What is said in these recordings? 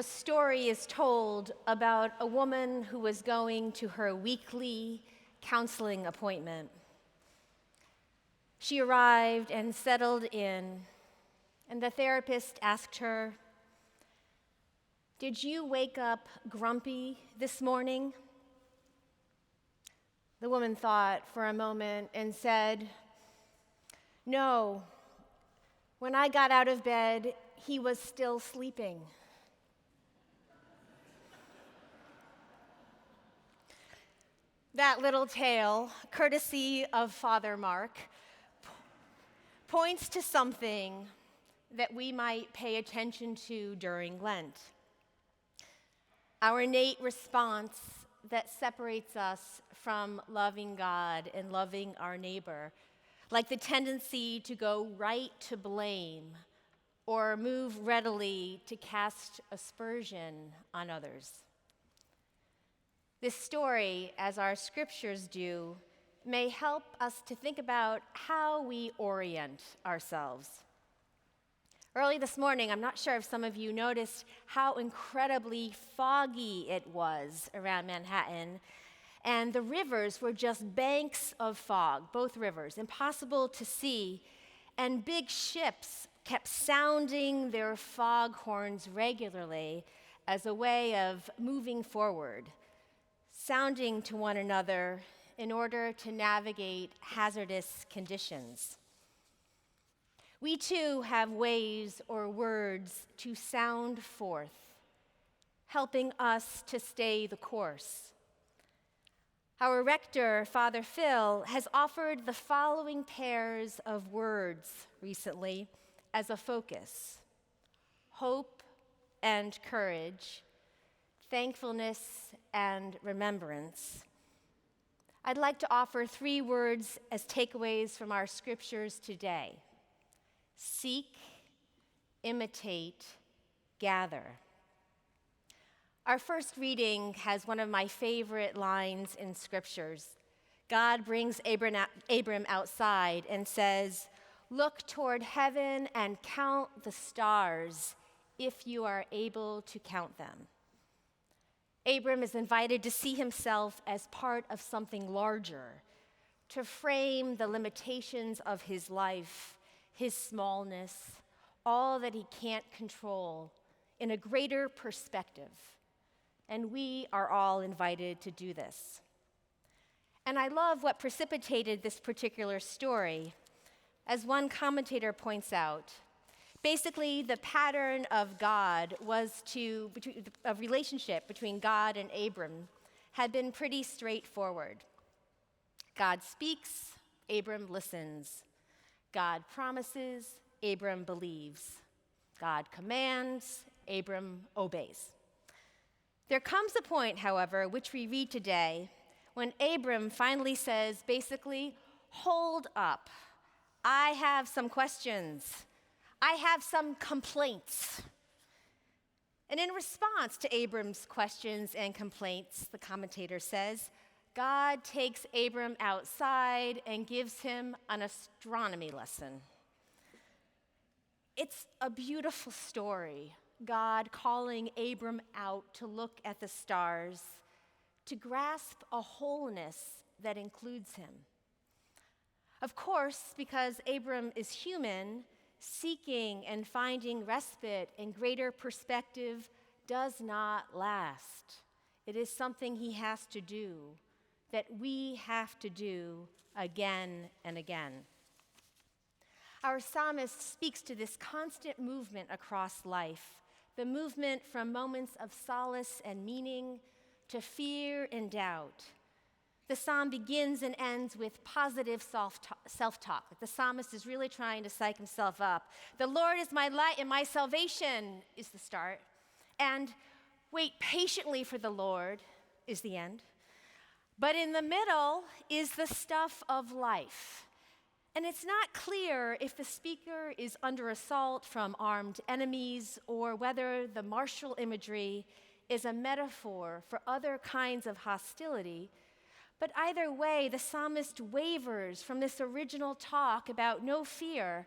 a story is told about a woman who was going to her weekly counseling appointment. She arrived and settled in, and the therapist asked her, "Did you wake up grumpy this morning?" The woman thought for a moment and said, "No. When I got out of bed, he was still sleeping." That little tale, courtesy of Father Mark, points to something that we might pay attention to during Lent. Our innate response that separates us from loving God and loving our neighbor, like the tendency to go right to blame or move readily to cast aspersion on others. This story, as our scriptures do, may help us to think about how we orient ourselves. Early this morning, I'm not sure if some of you noticed how incredibly foggy it was around Manhattan, and the rivers were just banks of fog, both rivers, impossible to see, and big ships kept sounding their foghorns regularly as a way of moving forward, sounding to one another in order to navigate hazardous conditions. We too have ways or words to sound forth, helping us to stay the course. Our rector, Father Phil, has offered the following pairs of words recently as a focus: hope and courage, thankfulness and remembrance. I'd like to offer 3 words as takeaways from our scriptures today: seek, imitate, gather. Our first reading has one of my favorite lines in scriptures. God brings Abram outside and says, "Look toward heaven and count the stars, if you are able to count them." Abram is invited to see himself as part of something larger, to frame the limitations of his life, his smallness, all that he can't control, in a greater perspective. And we are all invited to do this. And I love what precipitated this particular story. As one commentator points out, basically, the pattern of relationship between God and Abram had been pretty straightforward. God speaks, Abram listens. God promises, Abram believes. God commands, Abram obeys. There comes a point, however, which we read today, when Abram finally says, basically, "Hold up. I have some questions. I have some complaints." And in response to Abram's questions and complaints, the commentator says, God takes Abram outside and gives him an astronomy lesson. It's a beautiful story, God calling Abram out to look at the stars, to grasp a wholeness that includes him. Of course, because Abram is human, seeking and finding respite and greater perspective does not last. It is something he has to do, that we have to do again and again. Our psalmist speaks to this constant movement across life, the movement from moments of solace and meaning to fear and doubt. The psalm begins and ends with positive self-talk. The psalmist is really trying to psych himself up. "The Lord is my light and my salvation" is the start. And "wait patiently for the Lord" is the end. But in the middle is the stuff of life. And it's not clear if the speaker is under assault from armed enemies or whether the martial imagery is a metaphor for other kinds of hostility. But either way, the psalmist wavers from this original talk about no fear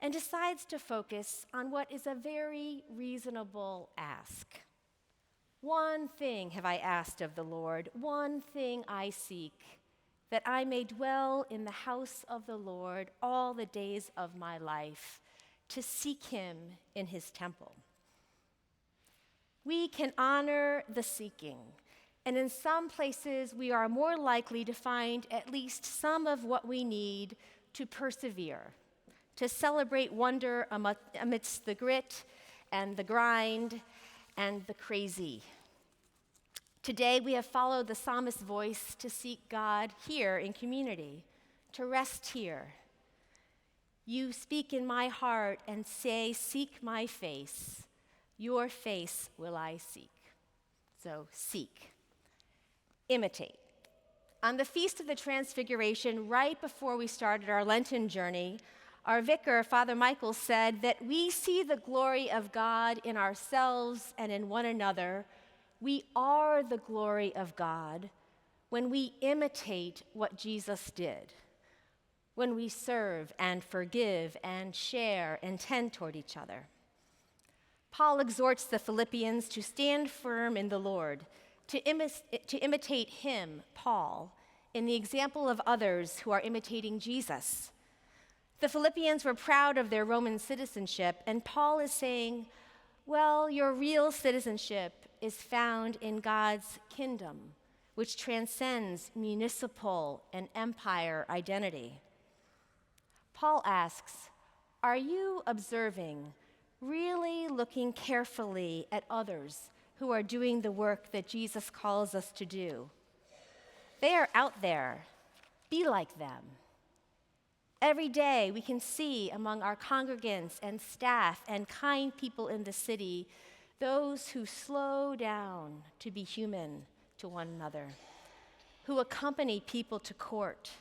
and decides to focus on what is a very reasonable ask. One thing have I asked of the Lord, one thing I seek, that I may dwell in the house of the Lord all the days of my life, to seek him in his temple. We can honor the seeking, and in some places we are more likely to find at least some of what we need to persevere, to celebrate wonder amidst the grit and the grind and the crazy. Today we have followed the psalmist's voice to seek God here in community, to rest here. You speak in my heart and say, seek my face. Your face will I seek. So seek. Imitate. On the Feast of the Transfiguration, right before we started our Lenten journey, our vicar, Father Michael, said that we see the glory of God in ourselves and in one another. We are the glory of God when we imitate what Jesus did, when we serve and forgive and share and tend toward each other. Paul exhorts the Philippians to stand firm in the Lord, to imitate him, Paul, in the example of others who are imitating Jesus. The Philippians were proud of their Roman citizenship, and Paul is saying, well, your real citizenship is found in God's kingdom, which transcends municipal and empire identity. Paul asks, are you observing, really looking carefully at others who are doing the work that Jesus calls us to do? They are out there. Be like them. Every day we can see among our congregants and staff and kind people in the city those who slow down to be human to one another, who accompany people to court,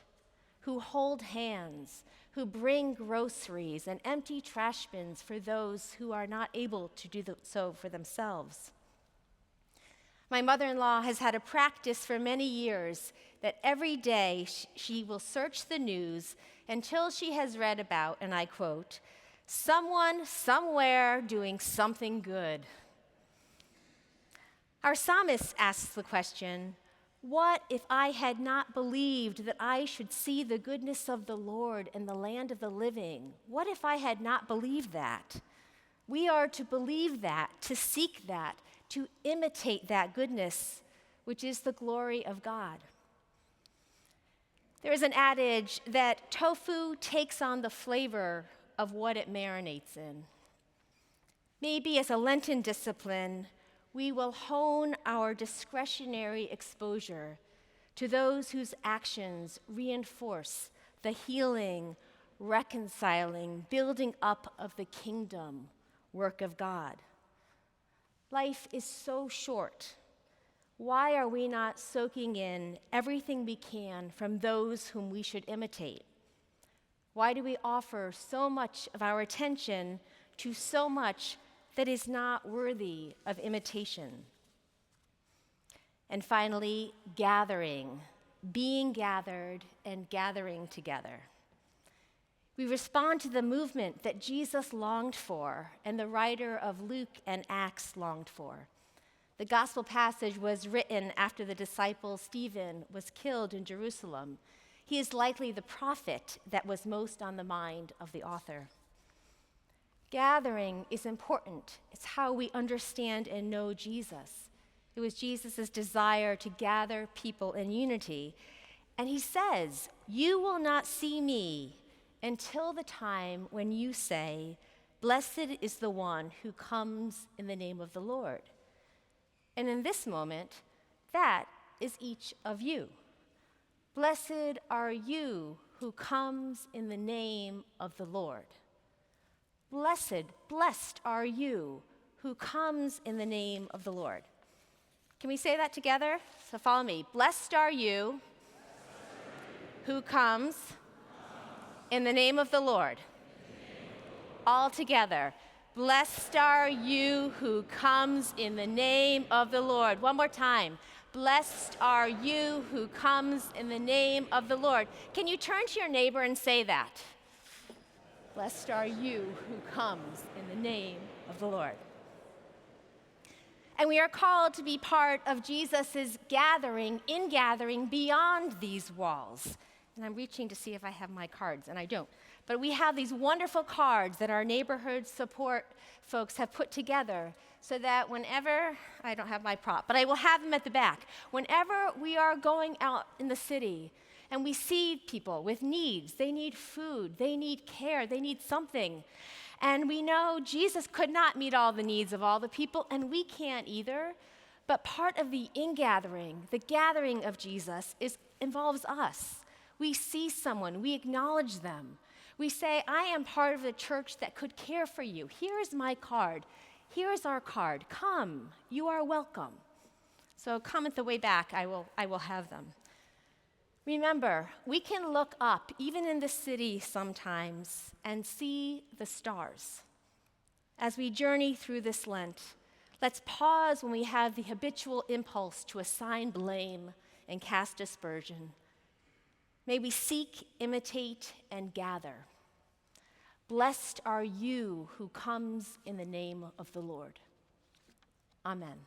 who hold hands, who bring groceries and empty trash bins for those who are not able to do so for themselves. My mother-in-law has had a practice for many years that every day she will search the news until she has read about, and I quote, someone somewhere doing something good. Our psalmist asks the question, what if I had not believed that I should see the goodness of the Lord in the land of the living? What if I had not believed that? We are to believe that, to seek that, to imitate that goodness, which is the glory of God. There is an adage that tofu takes on the flavor of what it marinates in. Maybe as a Lenten discipline, we will hone our discretionary exposure to those whose actions reinforce the healing, reconciling, building up of the kingdom work of God. Life is so short. Why are we not soaking in everything we can from those whom we should imitate? Why do we offer so much of our attention to so much that is not worthy of imitation? And finally, gathering, being gathered and gathering together. We respond to the movement that Jesus longed for and the writer of Luke and Acts longed for. The gospel passage was written after the disciple Stephen was killed in Jerusalem. He is likely the prophet that was most on the mind of the author. Gathering is important. It's how we understand and know Jesus. It was Jesus' desire to gather people in unity. And he says, you will not see me until the time when you say, blessed is the one who comes in the name of the Lord. And in this moment, that is each of you. Blessed are you who comes in the name of the Lord. Blessed are you who comes in the name of the Lord. Can we say that together? So follow me. Blessed are you who comes in the name of the Lord. All together. Blessed are you who comes in the name of the Lord. One more time. Blessed are you who comes in the name of the Lord. Can you turn to your neighbor and say that? Blessed are you who comes in the name of the Lord. And we are called to be part of Jesus' gathering beyond these walls. And I'm reaching to see if I have my cards, and I don't. But we have these wonderful cards that our neighborhood support folks have put together so that whenever, I don't have my prop, but I will have them at the back. Whenever we are going out in the city and we see people with needs, they need food, they need care, they need something. And we know Jesus could not meet all the needs of all the people, and we can't either. But part of the ingathering, the gathering of Jesus, involves us. We see someone, we acknowledge them. We say, I am part of the church that could care for you. Here is my card. Here is our card. Come, you are welcome. So come at the way back, I will have them. Remember, we can look up, even in the city sometimes, and see the stars. As we journey through this Lent, let's pause when we have the habitual impulse to assign blame and cast aspersion. May we seek, imitate, and gather. Blessed are you who comes in the name of the Lord. Amen.